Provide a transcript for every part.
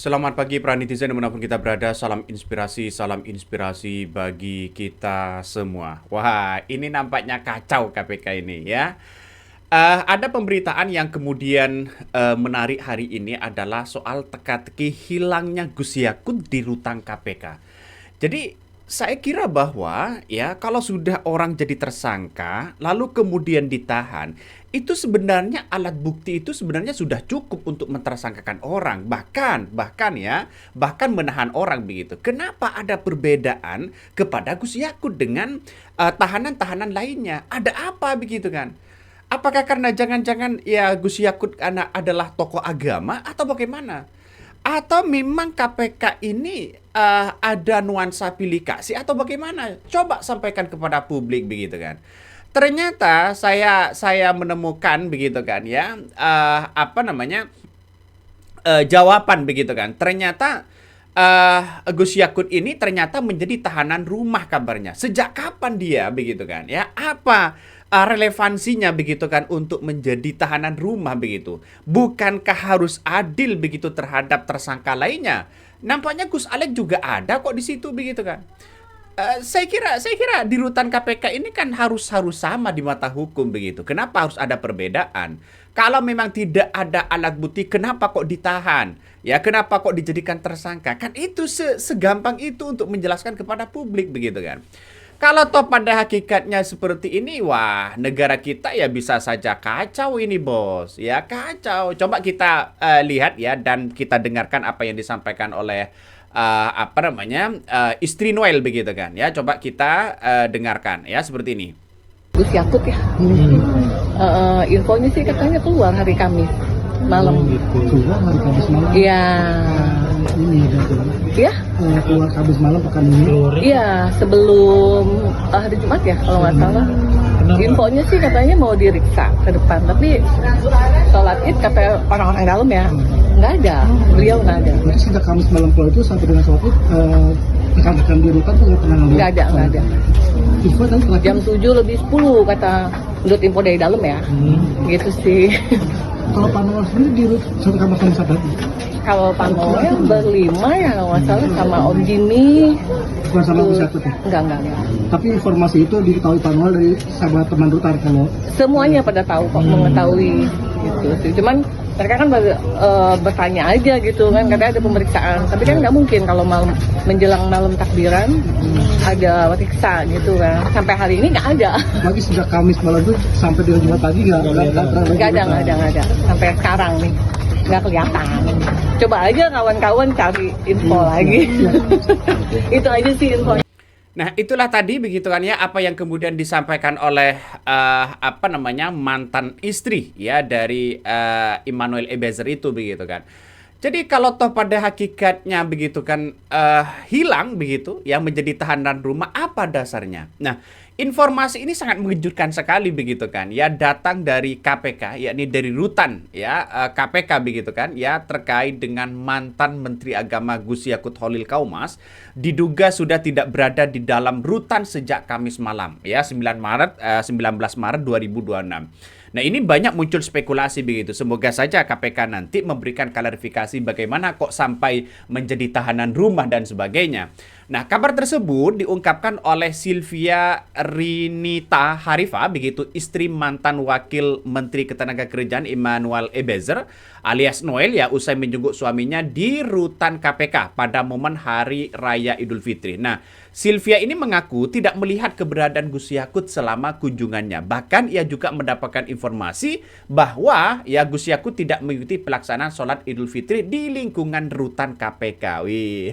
Selamat pagi para netizen dimanapun kita berada, salam inspirasi bagi kita semua. Wah, ini nampaknya kacau KPK ini ya. Ada pemberitaan yang kemudian menarik hari ini adalah soal teka-teki hilangnya Gus Yakut di rutan KPK. Jadi saya kira bahwa ya kalau sudah orang jadi tersangka lalu kemudian ditahan, itu sebenarnya alat bukti itu sebenarnya sudah cukup untuk mentersangkakan orang, bahkan menahan orang begitu. Kenapa ada perbedaan kepada Gus Yakut dengan tahanan-tahanan lainnya? Ada apa begitu kan? Apakah karena jangan-jangan ya Gus Yakut adalah tokoh agama atau bagaimana? Atau memang KPK ini ada nuansa pilih kasih atau bagaimana? Coba sampaikan kepada publik begitu kan. Ternyata saya menemukan begitu kan ya, jawaban begitu kan. Ternyata Gus Yakut ini ternyata menjadi tahanan rumah kabarnya. Sejak kapan dia begitu kan? Ya, apa relevansinya begitu kan untuk menjadi tahanan rumah begitu? Bukankah harus adil begitu terhadap tersangka lainnya? Nampaknya Gus Alek juga ada kok di situ begitu kan? Saya kira di rutan KPK ini kan harus sama di mata hukum begitu. Kenapa harus ada perbedaan? Kalau memang tidak ada alat bukti, kenapa kok ditahan? Ya, kenapa kok dijadikan tersangka? Kan itu segampang itu untuk menjelaskan kepada publik begitu kan. Kalau toh pada hakikatnya seperti ini, wah negara kita ya bisa saja kacau ini bos. Ya kacau. Coba kita lihat ya dan kita dengarkan apa yang disampaikan oleh istri Noel begitu kan ya. Coba kita dengarkan ya seperti ini. Gus Yakut ya. Infonya sih katanya keluar hari Kamis malam. Keluar hari Kamis malam. Iya. Ini Iya. Keluar Kamis malam pekan ini. Iya, sebelum hari Jumat ya kalau nggak salah. Infonya sih katanya mau diriksa ke depan, tapi sholat id kata orang-orang dalam ya nggak ada, beliau nggak ada. Berarti sejak Kamis malam keluar itu sampai dengan sholat id rekan-rekan di rutan tuh nggak pernah ngeliat. Nggak ada. Info tadi terakhir Jam 7:10 kata menurut info dari dalam ya. Gitu sih. kalau Panola sendiri di satu kamar sama siapa? Kalau Panoel berlima ya kalau nggak salah sama Om Jimmy. Bukan sama Gus Yakut ya? Enggak. Tapi informasi itu diketahui Panola dari sahabat teman rutan kalau Semuanya pada tahu kok, mengetahui gitu sih. Cuman mereka kan bertanya aja gitu kan, katanya ada pemeriksaan. Tapi kan nggak mungkin kalau menjelang malam takbiran ada periksa gitu kan. Sampai hari ini nggak ada. lagi sejak Kamis malam itu sampai dengan Jumat pagi nggak Nggak ada. Sampai sekarang nih nggak kelihatan. Coba aja kawan-kawan cari info lagi. Itu aja sih info. Nah, itulah tadi begitu kan ya apa yang kemudian disampaikan oleh mantan istri ya dari Immanuel Ebezer itu begitu kan. Jadi kalau toh pada hakikatnya begitu kan hilang begitu yang menjadi tahanan rumah, apa dasarnya? Nah, informasi ini sangat mengejutkan sekali begitu kan. Ya datang dari KPK yakni dari rutan ya KPK begitu kan ya terkait dengan mantan Menteri Agama Gus Yakut Holil Kaumas diduga sudah tidak berada di dalam rutan sejak Kamis malam ya 19 Maret 2026. Nah, ini banyak muncul spekulasi begitu. Semoga saja KPK nanti memberikan klarifikasi bagaimana kok sampai menjadi tahanan rumah dan sebagainya. Nah, kabar tersebut diungkapkan oleh Sylvia Rinita Harifa, begitu istri mantan Wakil Menteri Ketenagakerjaan Immanuel Ebezer alias Noel ya usai menjenguk suaminya di rutan KPK pada momen Hari Raya Idul Fitri. Nah, Sylvia ini mengaku tidak melihat keberadaan Gus Yakut selama kunjungannya. Bahkan ia juga mendapatkan informasi bahwa ya Gus Yakut tidak mengikuti pelaksanaan sholat Idul Fitri di lingkungan rutan KPK. Wih,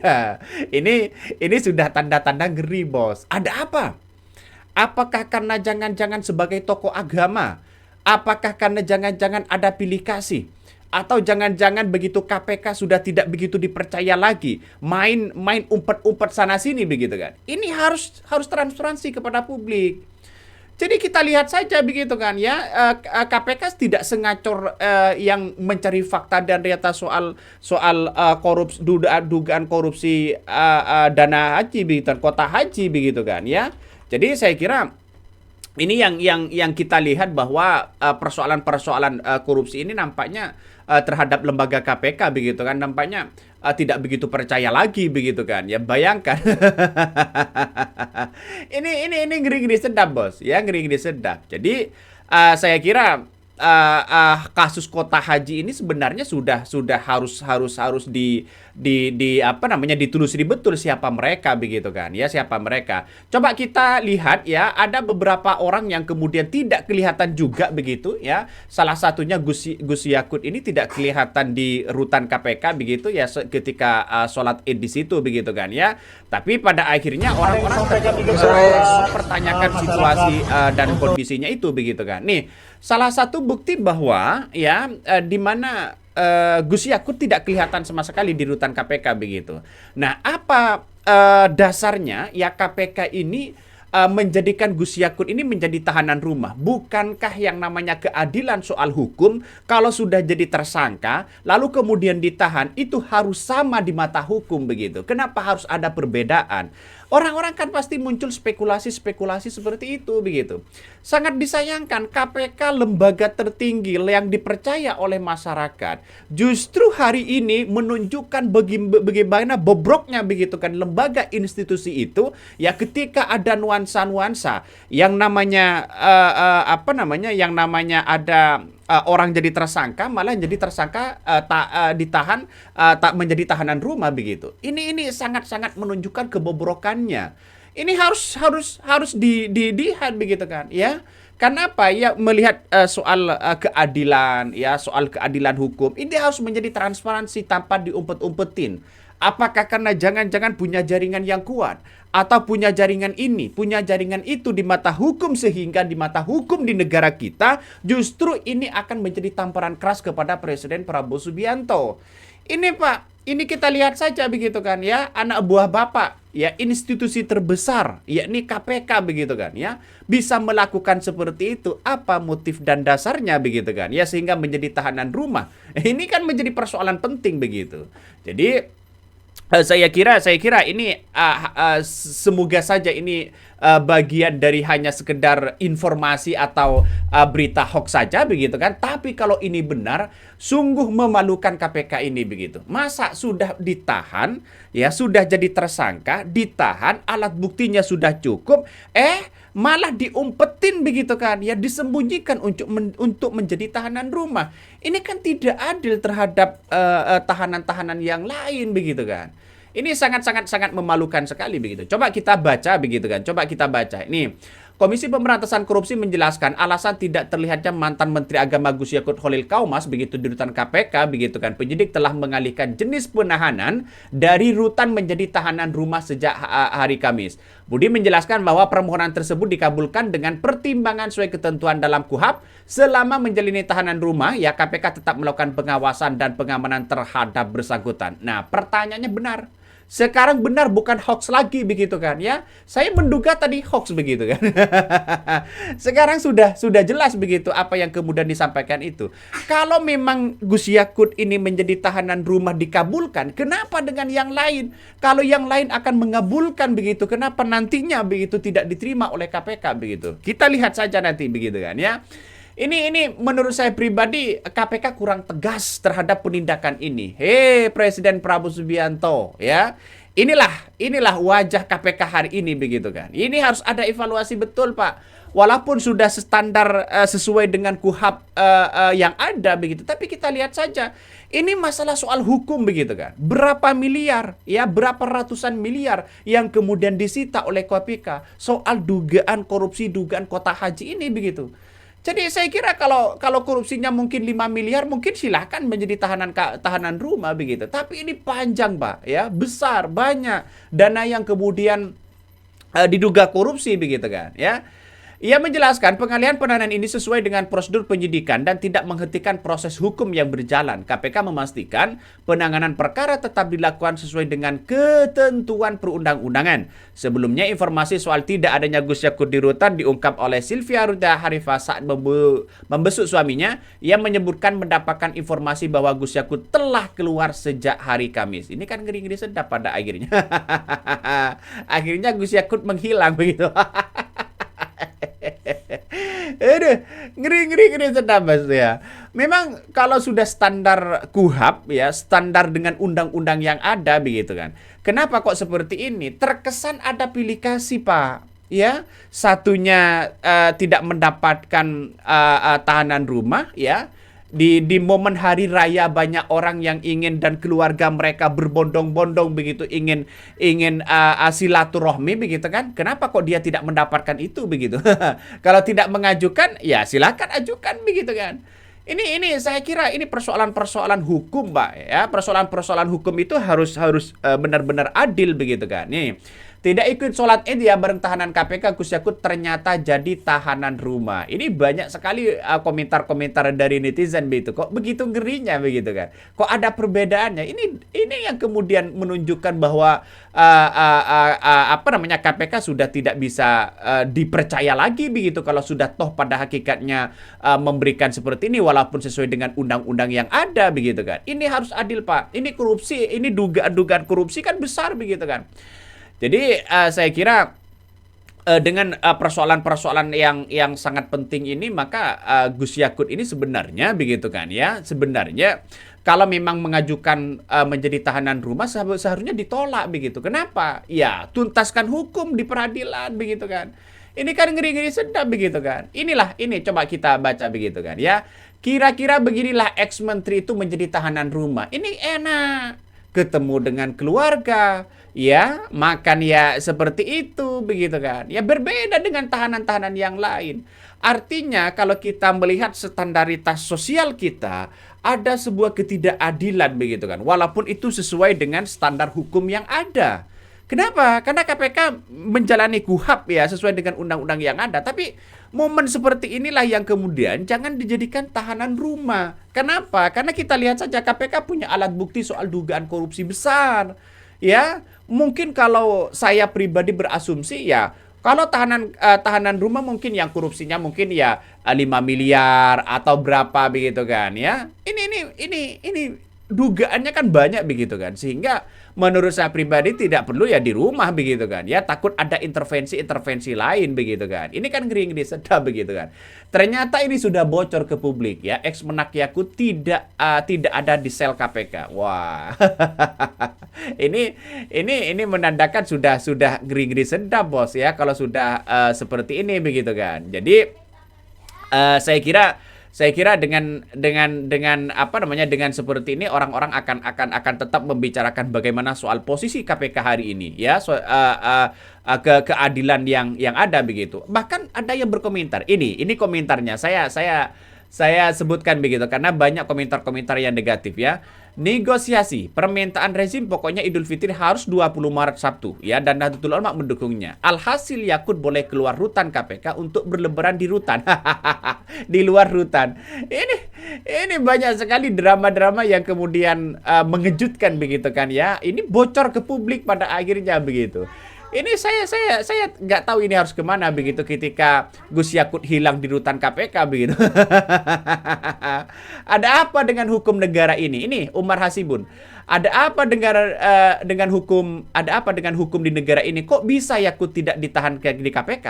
ini sudah tanda-tanda ngeri, bos. Ada apa? Apakah karena jangan-jangan sebagai tokoh agama? Apakah karena jangan-jangan ada pilih kasih? Atau jangan-jangan begitu KPK sudah tidak begitu dipercaya lagi, main umpet-umpet sana sini begitu kan? Ini harus transparansi kepada publik. Jadi kita lihat saja begitu kan ya, KPK tidak sengacor yang mencari fakta dan data soal dugaan korupsi dana haji begitu, kota haji begitu kan ya. Jadi saya kira ini yang kita lihat bahwa persoalan-persoalan korupsi ini nampaknya terhadap lembaga KPK begitu kan, nampaknya tidak begitu percaya lagi begitu kan. Ya bayangkan. Ini ngeri-ngeri sedap, Bos. Ya, ngeri-ngeri sedap. Jadi saya kira kasus kota haji ini sebenarnya sudah harus di apa namanya, ditelusuri betul siapa mereka begitu kan, ya, siapa mereka. Coba kita lihat ya, ada beberapa orang yang kemudian tidak kelihatan juga begitu ya. Salah satunya Gus Yakut ini tidak kelihatan di rutan KPK begitu ya, ketika sholat Id di situ begitu kan ya. Tapi pada akhirnya orang-orang mempertanyakan situasi dan kondisinya itu begitu kan. Nih, salah satu bukti bahwa ya di mana Gus Yakut tidak kelihatan sama sekali di rutan KPK begitu. Nah, apa dasarnya ya KPK ini menjadikan Gus Yakut ini menjadi tahanan rumah? Bukankah yang namanya keadilan soal hukum, kalau sudah jadi tersangka lalu kemudian ditahan, itu harus sama di mata hukum begitu? Kenapa harus ada perbedaan? Orang-orang kan pasti muncul spekulasi-spekulasi seperti itu begitu. Sangat disayangkan, KPK lembaga tertinggi yang dipercaya oleh masyarakat justru hari ini menunjukkan bagaimana bobroknya begitu kan lembaga institusi itu ya, ketika ada nuansa-nuansa yang namanya apa namanya, yang namanya ada orang jadi tersangka, malah jadi tersangka ditahan, tak menjadi tahanan rumah begitu. Ini sangat-sangat menunjukkan kebobrokannya. Ini harus dilihat begitu kan, ya. Kenapa ya, melihat soal keadilan ya, soal keadilan hukum ini harus menjadi transparansi tanpa diumpet-umpetin. Apakah karena jangan-jangan punya jaringan yang kuat, atau punya jaringan ini, punya jaringan itu di mata hukum, sehingga di mata hukum di negara kita justru ini akan menjadi tamparan keras kepada Presiden Prabowo Subianto. Ini Pak, ini kita lihat saja begitu kan ya, anak buah Bapak ya, institusi terbesar yakni KPK begitu kan ya, bisa melakukan seperti itu. Apa motif dan dasarnya begitu kan ya, sehingga menjadi tahanan rumah. Ini kan menjadi persoalan penting begitu. Jadi saya kira ini semoga saja ini bagian dari hanya sekedar informasi atau berita hoax saja begitu kan. Tapi kalau ini benar, sungguh memalukan KPK ini begitu. Masa sudah ditahan ya, sudah jadi tersangka, ditahan, alat buktinya sudah cukup, malah diumpetin begitu kan ya, disembunyikan untuk menjadi tahanan rumah. Ini kan tidak adil terhadap tahanan-tahanan yang lain begitu kan. Ini sangat memalukan sekali begitu. Coba kita baca begitu kan. Coba kita baca. Ini Komisi Pemberantasan Korupsi menjelaskan alasan tidak terlihatnya mantan Menteri Agama Gus Yakut Khalil Qaumas begitu di rutan KPK begitu kan. Penyidik telah mengalihkan jenis penahanan dari rutan menjadi tahanan rumah sejak hari Kamis. Budi menjelaskan bahwa permohonan tersebut dikabulkan dengan pertimbangan sesuai ketentuan dalam KUHP. Selama menjalani tahanan rumah, ya KPK tetap melakukan pengawasan dan pengamanan terhadap bersangkutan. Nah, pertanyaannya benar. Sekarang benar, bukan hoax lagi begitu kan ya. Saya menduga tadi hoax begitu kan. Sekarang sudah jelas begitu apa yang kemudian disampaikan itu. Kalau memang Gus Yakut ini menjadi tahanan rumah dikabulkan, kenapa dengan yang lain? Kalau yang lain akan mengabulkan begitu, kenapa nantinya begitu tidak diterima oleh KPK begitu? Kita lihat saja nanti begitu kan ya. Ini menurut saya pribadi KPK kurang tegas terhadap penindakan ini. Presiden Prabowo Subianto ya. Inilah wajah KPK hari ini begitu kan. Ini harus ada evaluasi betul Pak. Walaupun sudah standar sesuai dengan KUHP yang ada begitu, tapi kita lihat saja ini masalah soal hukum begitu kan. Berapa miliar ya, berapa ratusan miliar yang kemudian disita oleh KPK soal dugaan korupsi, dugaan kota haji ini begitu. Jadi saya kira kalau korupsinya mungkin 5 miliar mungkin silahkan menjadi tahanan rumah begitu. Tapi ini panjang Pak ya, besar, banyak dana yang kemudian diduga korupsi begitu kan ya. Ia menjelaskan pengalihan penahanan ini sesuai dengan prosedur penyidikan dan tidak menghentikan proses hukum yang berjalan. KPK memastikan penanganan perkara tetap dilakukan sesuai dengan ketentuan perundang-undangan. Sebelumnya informasi soal tidak adanya Gus Yakut di rutan diungkap oleh Sylvia Ruda Harifah saat membesuk suaminya. Ia menyebutkan mendapatkan informasi bahwa Gus Yakut telah keluar sejak hari Kamis. Ini kan ngeri-ngeri sedap pada akhirnya. Akhirnya Gus Yakut menghilang begitu. Aduh, ngeri sedap Mas ya. Memang kalau sudah standar KUHP ya, standar dengan undang-undang yang ada begitu kan. Kenapa kok seperti ini? Terkesan ada pilih kasih, Pak. Ya, satunya tidak mendapatkan tahanan rumah ya. Di momen hari raya banyak orang yang ingin dan keluarga mereka berbondong-bondong begitu ingin silaturahmi begitu kan. Kenapa kok dia tidak mendapatkan itu begitu? Kalau tidak mengajukan ya silakan ajukan begitu kan. Ini saya kira ini persoalan-persoalan hukum, Pak ya. Persoalan-persoalan hukum itu harus benar-benar adil begitu kan. Nih, tidak ikut sholat id ya bareng tahanan KPK, Gus Yakut ternyata jadi tahanan rumah. Ini banyak sekali komentar-komentar dari netizen begitu. Kok begitu ngerinya begitu kan? Kok ada perbedaannya? Ini yang kemudian menunjukkan bahwa KPK sudah tidak bisa dipercaya lagi begitu kalau sudah toh pada hakikatnya memberikan seperti ini walaupun sesuai dengan undang-undang yang ada begitu kan. Ini harus adil, Pak. Ini korupsi, ini dugaan korupsi kan besar begitu kan. Jadi saya kira dengan persoalan-persoalan yang sangat penting ini maka Gus Yakut ini sebenarnya begitu kan ya. Sebenarnya kalau memang mengajukan menjadi tahanan rumah seharusnya ditolak begitu. Kenapa? Ya, tuntaskan hukum di peradilan begitu kan. Ini kan ngeri-ngeri sedap begitu kan. Ini coba kita baca begitu kan ya. Kira-kira beginilah ex-menteri itu menjadi tahanan rumah. Ini enak. Ketemu dengan keluarga, ya, makan ya seperti itu begitu kan. Ya berbeda dengan tahanan-tahanan yang lain. Artinya kalau kita melihat standaritas sosial kita, ada sebuah ketidakadilan begitu kan. Walaupun itu sesuai dengan standar hukum yang ada. Kenapa? Karena KPK menjalani KUHP ya sesuai dengan undang-undang yang ada. Tapi momen seperti inilah yang kemudian jangan dijadikan tahanan rumah. Kenapa? Karena kita lihat saja KPK punya alat bukti soal dugaan korupsi besar. Ya, mungkin kalau saya pribadi berasumsi ya, kalau tahanan rumah mungkin yang korupsinya mungkin ya 5 miliar atau berapa begitu kan ya. Ini dugaannya kan banyak begitu kan. Sehingga menurut saya pribadi tidak perlu ya di rumah begitu kan ya, takut ada intervensi lain begitu kan. Ini kan ngeri-ngeri sedap begitu kan. Ternyata ini sudah bocor ke publik ya, ex-Menak Yakut tidak ada di sel KPK. Wah. ini menandakan sudah ngeri-ngeri sedap bos ya kalau sudah seperti ini begitu kan. Jadi saya kira dengan dengan seperti ini orang-orang akan tetap membicarakan bagaimana soal posisi KPK hari ini ya, keadilan yang ada begitu. Bahkan ada yang berkomentar. Ini komentarnya saya sebutkan begitu karena banyak komentar-komentar yang negatif ya. Negosiasi permintaan rezim pokoknya Idul Fitri harus 20 Maret Sabtu ya, dan Nahdlatul Ulama mendukungnya. Alhasil Yakut boleh keluar rutan KPK untuk berlebaran di rutan. Di luar rutan. Ini banyak sekali drama-drama yang kemudian mengejutkan begitu kan ya. Ini bocor ke publik pada akhirnya begitu. Ini saya nggak tahu ini harus kemana begitu ketika Gus Yakut hilang di rutan KPK begitu. Ada apa dengan hukum negara ini? Ini Umar Hasibun. Ada apa dengan hukum? Ada apa dengan hukum di negara ini? Kok bisa Yakut tidak ditahan di KPK?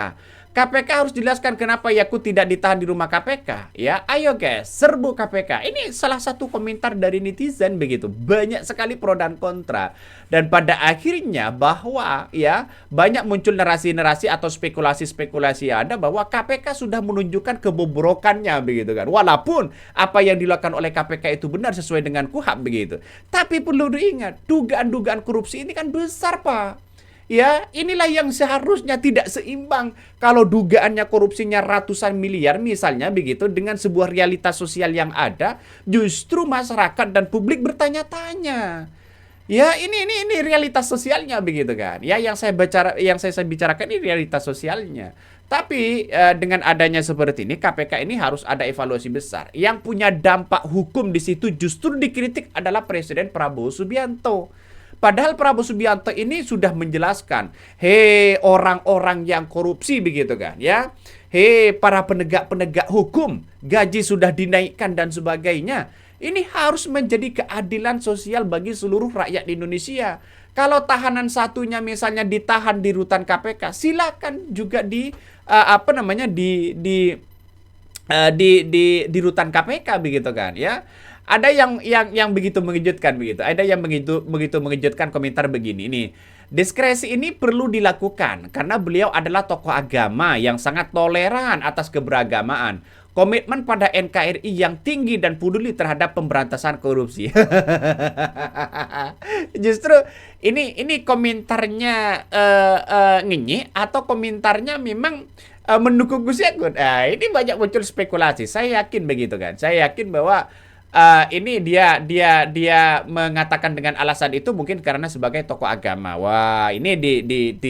KPK harus jelaskan kenapa Yakut tidak ditahan di rumah KPK. Ya, ayo guys, serbu KPK. Ini salah satu komentar dari netizen begitu. Banyak sekali pro dan kontra. Dan pada akhirnya bahwa ya banyak muncul narasi-narasi atau spekulasi-spekulasi yang ada bahwa KPK sudah menunjukkan kebobrokannya begitu kan. Walaupun apa yang dilakukan oleh KPK itu benar sesuai dengan KUHP begitu. Tapi perlu diingat, dugaan-dugaan korupsi ini kan besar, Pak. Ya, inilah yang seharusnya tidak seimbang kalau dugaannya korupsinya ratusan miliar misalnya begitu dengan sebuah realitas sosial yang ada, justru masyarakat dan publik bertanya-tanya. Ya, ini realitas sosialnya begitu kan. Ya, yang saya bicarakan ini realitas sosialnya. Tapi dengan adanya seperti ini, KPK ini harus ada evaluasi besar. Yang punya dampak hukum di situ justru dikritik adalah Presiden Prabowo Subianto. Padahal Prabowo Subianto ini sudah menjelaskan, hei orang-orang yang korupsi begitu kan ya, hei para penegak-penegak hukum, gaji sudah dinaikkan dan sebagainya. Ini harus menjadi keadilan sosial bagi seluruh rakyat di Indonesia. Kalau tahanan satunya misalnya ditahan di rutan KPK, silakan juga di rutan KPK begitu kan ya. Ada yang begitu mengejutkan begitu. Ada yang begitu mengejutkan komentar begini nih. Diskresi ini perlu dilakukan karena beliau adalah tokoh agama yang sangat toleran atas keberagamaan. Komitmen pada NKRI yang tinggi dan peduli terhadap pemberantasan korupsi. Justru ini komentarnya ngenyek atau komentarnya memang mendukung Gus Yakut. Ini banyak muncul spekulasi. Saya yakin begitu kan. Saya yakin bahwa ini dia mengatakan dengan alasan itu mungkin karena sebagai tokoh agama. Wah, ini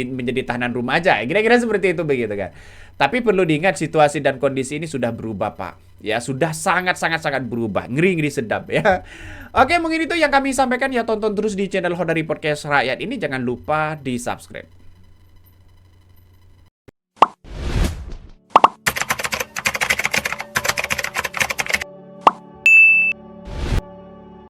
menjadi tahanan rumah aja. Kira-kira seperti itu begitu kan. Tapi perlu diingat situasi dan kondisi ini sudah berubah, Pak. Ya, sudah sangat berubah. Ngeri sedap ya. Oke, mungkin itu yang kami sampaikan ya. Tonton terus di channel Honda Podcast Rakyat ini. Jangan lupa di-subscribe.